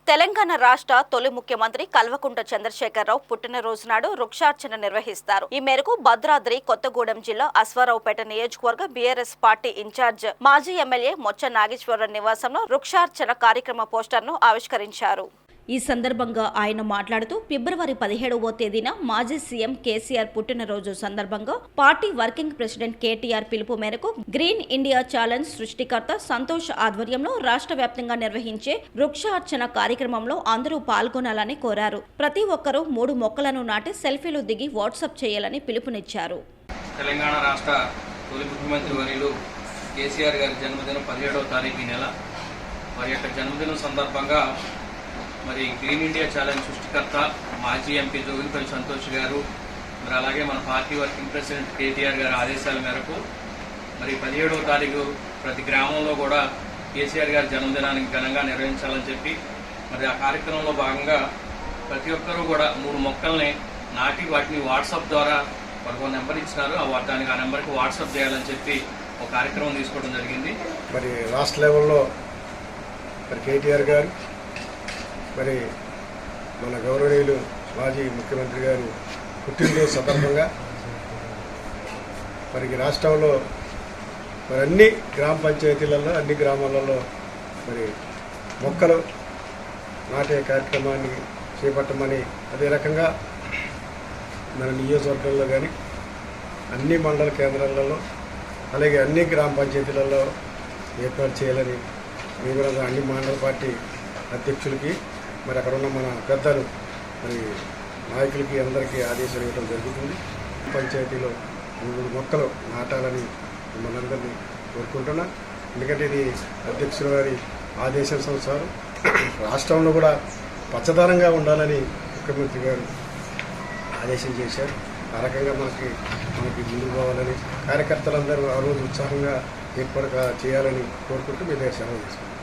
తెలంగాణ రాష్ట్ర తొలి ముఖ్యమంత్రి కల్వకుంట్ల చంద్రశేఖరరావు పుట్టినరోజు నాడు వృక్షార్చన నిర్వహిస్తారు. ఈ మేరకు భద్రాద్రి కొత్తగూడెం జిల్లా అశ్వారావుపేట నియోజకవర్గ బీఆర్ఎస్ పార్టీ ఇన్ఛార్జ్ మాజీ ఎమ్మెల్యే మొచ్చ నాగేశ్వరరావు నివాసంలో వృక్షార్చన కార్యక్రమ పోస్టర్ను ఆవిష్కరించారు. ఈ సందర్భంగా ఆయన మాట్లాడుతూ ఫిబ్రవరి 17వ తేదీన మాజీ సీఎం కేసీఆర్ పుట్టినరోజు సందర్భంగా పార్టీ వర్కింగ్ ప్రెసిడెంట్ కేటీఆర్ పిలుపు మేరకు గ్రీన్ ఇండియా ఛాలెంజ్ సృష్టికర్త సంతోష్ ఆధ్వర్యంలో రాష్ట్ర వ్యాప్తంగా నిర్వహించే వృక్షార్చన కార్యక్రమంలో అందరూ పాల్గొనాలని కోరారు. ప్రతి ఒక్కరూ 3 మొక్కలను నాటి సెల్ఫీలు దిగి వాట్సాప్ చేయాలని పిలుపునిచ్చారు. తెలంగాణ రాష్ట్ర తొలి ముఖ్యమంత్రి వర్యులు కేసీఆర్ గారి జన్మదినం 17వ తారీఖు ఈ నెల. వారి యొక్క జన్మదినం సందర్భంగా మరి గ్రీన్ ఇండియా ఛాలెంజ్ సృష్టికర్త మాజీ ఎంపీ జోగినిపల్లి సంతోష్ గారు, మరి అలాగే మన పార్టీ వర్కింగ్ ప్రెసిడెంట్ కేటీఆర్ గారి ఆదేశాల మేరకు మరి 17వ తారీఖు ప్రతి గ్రామంలో కూడా కేసీఆర్ గారి జన్మదినానికి ఘనంగా నిర్వహించాలని చెప్పి మరి ఆ కార్యక్రమంలో భాగంగా ప్రతి ఒక్కరూ కూడా 3 మొక్కల్ని నాటి వాటిని వాట్సాప్ ద్వారా ఒక నెంబర్ ఇచ్చినారు. దానికి ఆ నెంబర్కి వాట్సాప్ చేయాలని చెప్పి ఒక కార్యక్రమం తీసుకోవడం జరిగింది. మరి రాష్ట్ర లెవెల్లో మరి కేటీఆర్ గారు, మరి మన గౌరవనీయులు మాజీ ముఖ్యమంత్రి గారు పుట్టినరోజు సందర్భంగా మరి రాష్ట్రంలో మరి అన్ని గ్రామ పంచాయతీలలో అన్ని గ్రామాలలో మరి మొక్కలు నాటే కార్యక్రమాన్ని చేపట్టమని, అదే రకంగా మన నియోజకవర్గంలో కానీ అన్ని మండల కేంద్రాలలో అలాగే అన్ని గ్రామ పంచాయతీలలో ఏర్పాటు చేయాలని మేము అన్ని మండల పార్టీ అధ్యక్షులకి మరి అక్కడ ఉన్న మన పెద్దలు మరి నాయకులకి అందరికీ ఆదేశాలు ఇవ్వడం జరుగుతుంది. పంచాయతీలో 3 మొక్కలు నాటాలని మనందరినీ కోరుకుంటున్నా. ఎందుకంటే ఇది అధ్యక్షుల వారి ఆదేశానుసారం రాష్ట్రంలో కూడా పచ్చదనంగా ఉండాలని ముఖ్యమంత్రి గారు ఆదేశం చేశారు. ఆ రకంగా మనకి ముందుకు పోవాలని కార్యకర్తలందరూ ఆ రోజు ఉత్సాహంగా ఏర్పాటు చేయాలని కోరుకుంటూ మీ దగ్గర సెలవు తీసుకుంటాం.